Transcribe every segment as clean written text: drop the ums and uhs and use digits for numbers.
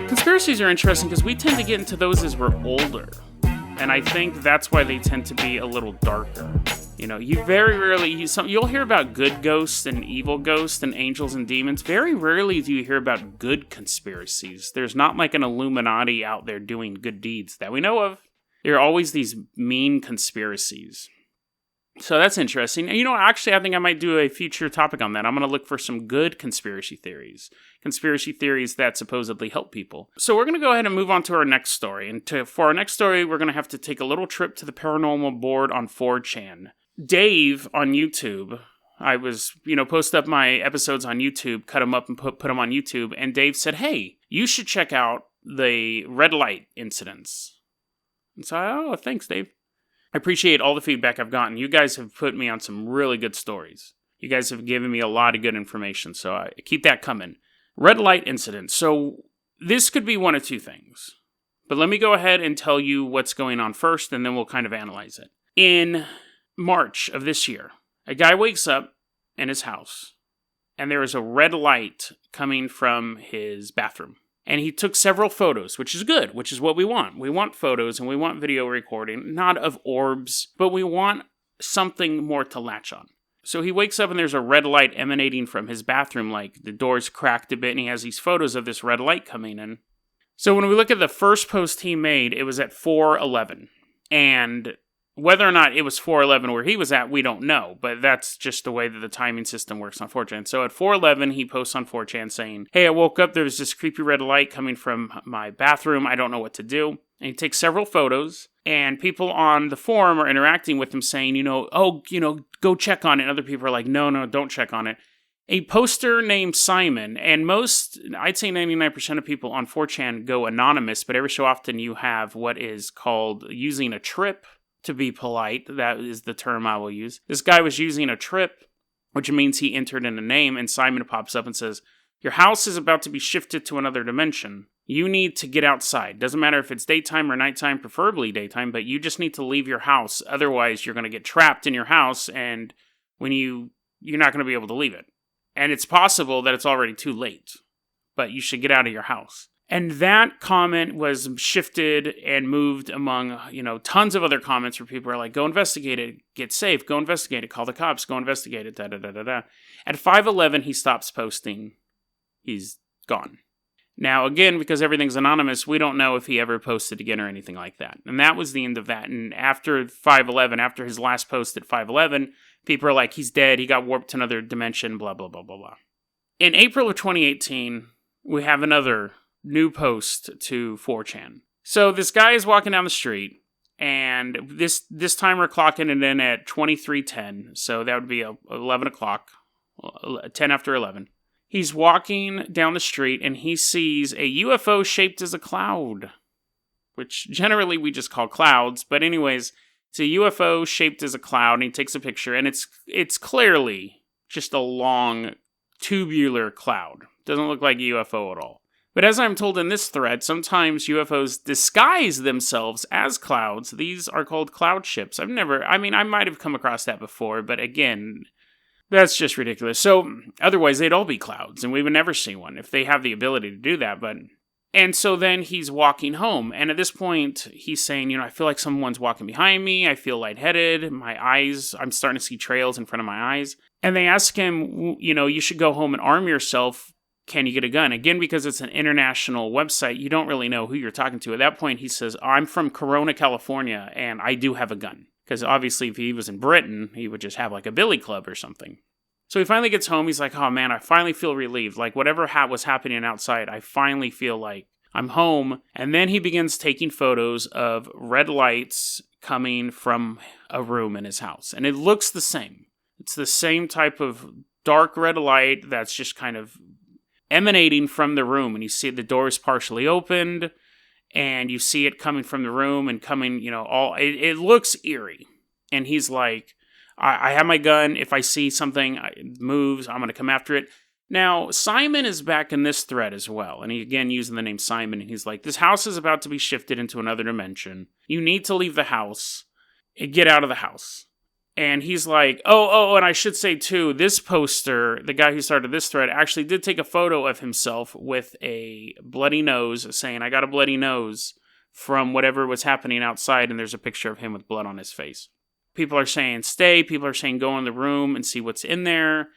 Conspiracies are interesting because we tend to get into those as we're older. And I think that's why they tend to be a little darker. You know, you very rarely, you'll hear about good ghosts and evil ghosts and angels and demons. Very rarely do you hear about good conspiracies. There's not like an Illuminati out there doing good deeds that we know of. There are always these mean conspiracies. So that's interesting. And actually, I think I might do a future topic on that. I'm going to look for some good conspiracy theories that supposedly help people. So we're going to go ahead and move on to our next story. And for our next story, we're going to have to take a little trip to the paranormal board on 4chan. Dave on YouTube, I was, post up my episodes on YouTube, cut them up and put them on YouTube. And Dave said, hey, you should check out the red light incidents. And so, thanks, Dave. I appreciate all the feedback I've gotten. You guys have put me on some really good stories. You guys have given me a lot of good information, so I keep that coming. Red light incident. So this could be one of two things. But let me go ahead and tell you what's going on first, and then we'll kind of analyze it. In March of this year, a guy wakes up in his house, and there is a red light coming from his bathroom. And he took several photos, which is good, which is what we want. We want photos and we want video recording, not of orbs, but we want something more to latch on. So he wakes up and there's a red light emanating from his bathroom, like the door's cracked a bit, and he has these photos of this red light coming in. So when we look at the first post he made, it was at 4:11. And whether or not it was 4:11 where he was at, we don't know. But that's just the way that the timing system works on 4chan. So at 4:11, he posts on 4chan saying, hey, I woke up, there was this creepy red light coming from my bathroom. I don't know what to do. And he takes several photos. And people on the forum are interacting with him saying, go check on it. And other people are like, no, don't check on it. A poster named Simon, and I'd say 99% of people on 4chan go anonymous, but every so often you have what is called using a trip. To be polite, that is the term I will use. This guy was using a trip, which means he entered in a name, and Simon pops up and says, your house is about to be shifted to another dimension. You need to get outside. Doesn't matter if it's daytime or nighttime, preferably daytime, but you just need to leave your house. Otherwise, you're going to get trapped in your house, and when you're not going to be able to leave it. And it's possible that it's already too late, but you should get out of your house. And that comment was shifted and moved among, tons of other comments where people are like, go investigate it, get safe, go investigate it, call the cops, go investigate it, da-da-da-da-da. At 5:11, he stops posting. He's gone. Now, again, because everything's anonymous, we don't know if he ever posted again or anything like that. And that was the end of that. And after 5:11, after his last post at 5:11, people are like, he's dead, he got warped to another dimension, blah, blah, blah, blah, blah. In April of 2018, we have another new post to 4chan. So this guy is walking down the street, and this time we're clocking it in at 23:10, so that would be 11 o'clock, 10 after 11. He's walking down the street, and he sees a UFO shaped as a cloud, which generally we just call clouds, but anyways, it's a UFO shaped as a cloud, and he takes a picture, and it's clearly just a long, tubular cloud. Doesn't look like a UFO at all. But as I'm told in this thread, sometimes UFOs disguise themselves as clouds. These are called cloud ships. I might have come across that before, but again, that's just ridiculous. So, otherwise, they'd all be clouds, and we would never see one if they have the ability to do that. And so then he's walking home, and at this point, he's saying, I feel like someone's walking behind me, I feel lightheaded, I'm starting to see trails in front of my eyes. And they ask him, you should go home and arm yourself. Can you get a gun? Again, because it's an international website, you don't really know who you're talking to. At that point, he says, I'm from Corona, California, and I do have a gun. Because obviously, if he was in Britain, he would just have like a billy club or something. So he finally gets home. He's like, oh man, I finally feel relieved. Like whatever was happening outside, I finally feel like I'm home. And then he begins taking photos of red lights coming from a room in his house. And it looks the same. It's the same type of dark red light that's just kind of emanating from the room, and you see the door is partially opened, and you see it coming from the room and coming, it looks eerie. And he's like, I have my gun. If I see something moves, I'm going to come after it. Now, Simon is back in this thread as well, and he again using the name Simon, and he's like, this house is about to be shifted into another dimension. You need to leave the house and get out of the house. And he's like, oh, and I should say too, this poster, the guy who started this thread, actually did take a photo of himself with a bloody nose, saying, I got a bloody nose from whatever was happening outside, and there's a picture of him with blood on his face. People are saying stay, people are saying go in the room and see what's in there.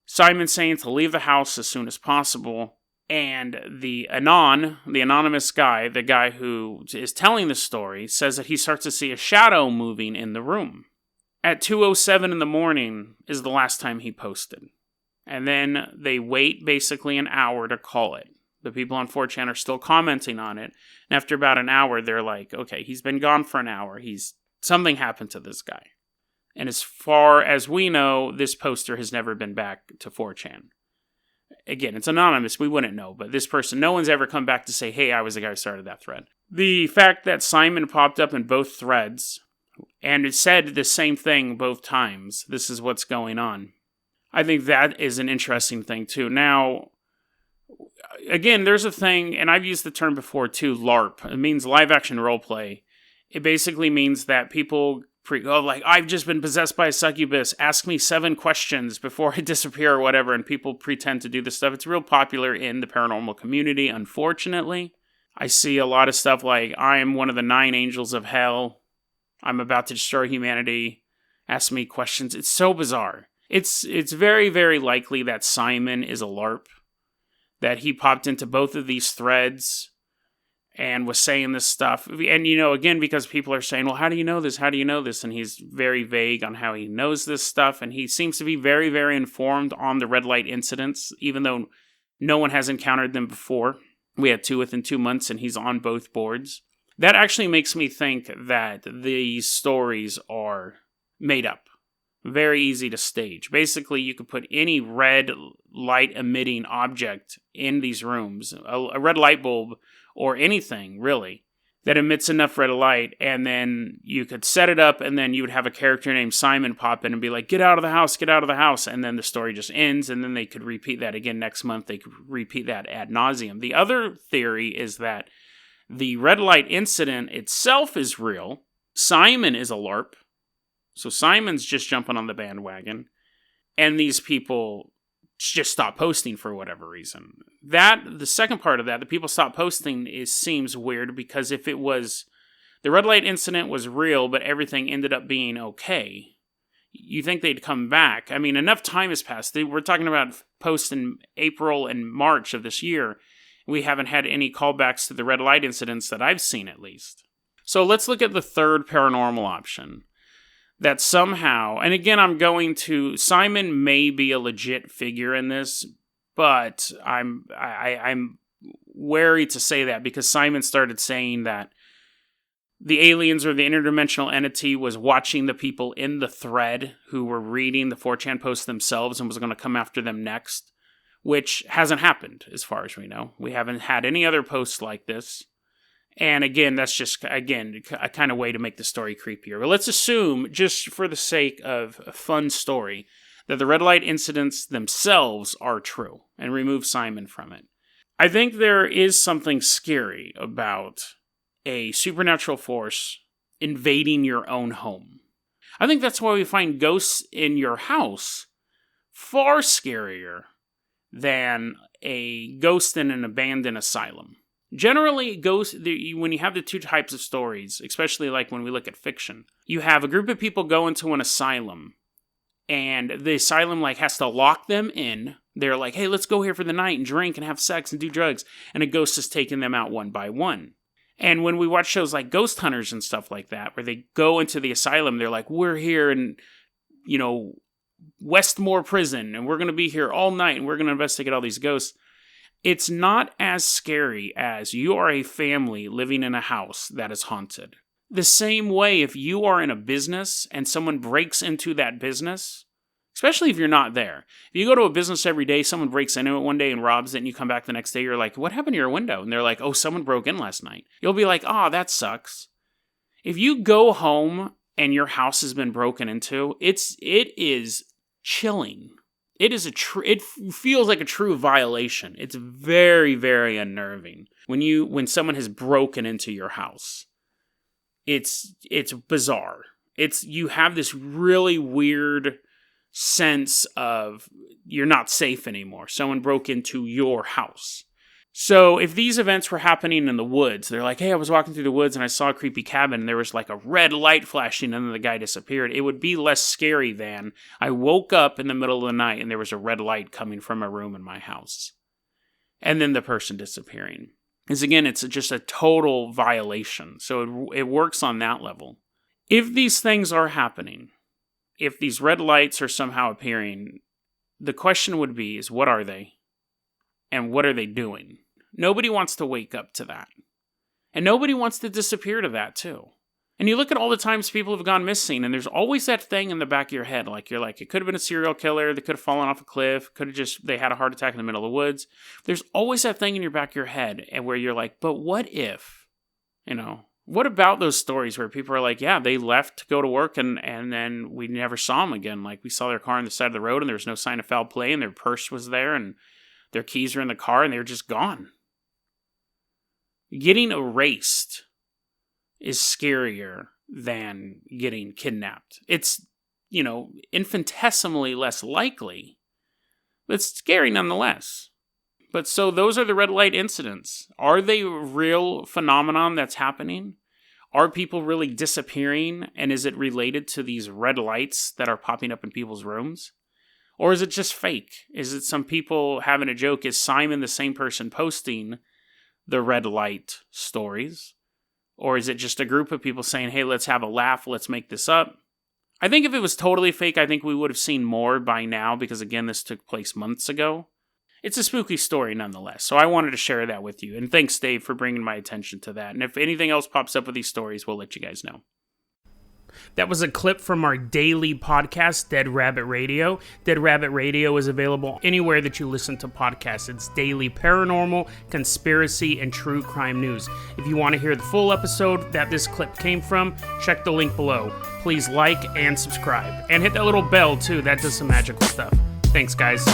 Simon's saying to leave the house as soon as possible. And the anonymous guy, the guy who is telling the story, says that he starts to see a shadow moving in the room. At 2:07 in the morning is the last time he posted. And then they wait basically an hour to call it. The people on 4chan are still commenting on it. And after about an hour, they're like, okay, he's been gone for an hour. Something happened to this guy. And as far as we know, this poster has never been back to 4chan. Again, it's anonymous. We wouldn't know. But this person, no one's ever come back to say, hey, I was the guy who started that thread. The fact that Simon popped up in both threads and it said the same thing both times, this is what's going on, I think that is an interesting thing too. Now, again, there's a thing, and I've used the term before too, LARP. It means live action roleplay. It basically means that people I've just been possessed by a succubus. Ask me 7 questions before I disappear or whatever, and people pretend to do this stuff. It's real popular in the paranormal community, unfortunately. I see a lot of stuff like, I am one of the 9 angels of hell. I'm about to destroy humanity. Ask me questions. It's so bizarre. It's very, very likely that Simon is a LARP, that he popped into both of these threads and was saying this stuff. And, again, because people are saying, well, how do you know this? How do you know this? And he's very vague on how he knows this stuff. And he seems to be very, very informed on the red light incidents, even though no one has encountered them before. We had 2 within 2 months, and he's on both boards. That actually makes me think that these stories are made up. Very easy to stage. Basically, you could put any red light emitting object in these rooms, a red light bulb, or anything, really, that emits enough red light, and then you could set it up, and then you would have a character named Simon pop in and be like, get out of the house, and then the story just ends, and then they could repeat that again next month. They could repeat that ad nauseum. The other theory is that the red light incident itself is real. Simon is a LARP, so Simon's just jumping on the bandwagon, and these people just stop posting for whatever reason. The second part of that, the people stop posting, seems weird, because if it was, the red light incident was real, but everything ended up being okay, you think they'd come back. I mean, enough time has passed. We're talking about posts in April and March of this year. We haven't had any callbacks to the red light incidents that I've seen, at least. So let's look at the third paranormal option. That somehow, and again, Simon may be a legit figure in this, but I'm wary to say that, because Simon started saying that the aliens or the interdimensional entity was watching the people in the thread who were reading the 4chan posts themselves and was going to come after them next, which hasn't happened as far as we know. We haven't had any other posts like this. And again, that's just, a kind of way to make the story creepier. But let's assume, just for the sake of a fun story, that the red light incidents themselves are true, and remove Simon from it. I think there is something scary about a supernatural force invading your own home. I think that's why we find ghosts in your house far scarier than a ghost in an abandoned asylum. Generally, when you have the 2 types of stories, especially like when we look at fiction, you have a group of people go into an asylum, and the asylum has to lock them in. They're like, hey, let's go here for the night and drink and have sex and do drugs, and a ghost is taking them out one by one. And when we watch shows like Ghost Hunters and stuff like that, where they go into the asylum, they're like, we're here in, Westmore Prison, and we're going to be here all night, and we're going to investigate all these ghosts. It's not as scary as you are a family living in a house that is haunted. The same way, if you are in a business and someone breaks into that business, especially if you're not there. If you go to a business every day, someone breaks into it one day and robs it, and you come back the next day, you're like, what happened to your window? And they're like, oh, someone broke in last night. You'll be like, oh, that sucks. If you go home and your house has been broken into, it is chilling. It feels like a true violation. It's very, very unnerving when someone has broken into your house. It's bizarre. You have this really weird sense of you're not safe anymore. Someone broke into your house. So if these events were happening in the woods, they're like, hey, I was walking through the woods and I saw a creepy cabin and there was like a red light flashing and then the guy disappeared. It would be less scary than I woke up in the middle of the night and there was a red light coming from a room in my house. And then the person disappearing. Because again, it's just a total violation. So it works on that level. If these things are happening, if these red lights are somehow appearing, the question would be, is what are they? And what are they doing? Nobody wants to wake up to that. And nobody wants to disappear to that too. And you look at all the times people have gone missing, and there's always that thing in the back of your head. Like, you're like, it could have been a serial killer. They could have fallen off a cliff. They had a heart attack in the middle of the woods. There's always that thing in your back of your head and where you're like, but what if? What about those stories where people are like, yeah, they left to go to work and then we never saw them again. Like, we saw their car on the side of the road and there was no sign of foul play and their purse was there and their keys were in the car and they were just gone. Getting erased is scarier than getting kidnapped. It's, infinitesimally less likely, but it's scary nonetheless. But so those are the red light incidents. Are they a real phenomenon that's happening? Are people really disappearing? And is it related to these red lights that are popping up in people's rooms? Or is it just fake? Is it some people having a joke? Is Simon the same person posting the red light stories? Or is it just a group of people saying, hey, let's have a laugh, let's make this up? I think if it was totally fake, I think we would have seen more by now, because again, this took place months ago. It's a spooky story nonetheless, so I wanted to share that with you. And thanks, Dave, for bringing my attention to that. And if anything else pops up with these stories, we'll let you guys know. That was a clip from our daily podcast, Dead Rabbit Radio. Dead Rabbit Radio is available anywhere that you listen to podcasts. It's daily paranormal, conspiracy, and true crime news. If you want to hear the full episode that this clip came from, check the link below. Please like and subscribe. And hit that little bell, too. That does some magical stuff. Thanks, guys.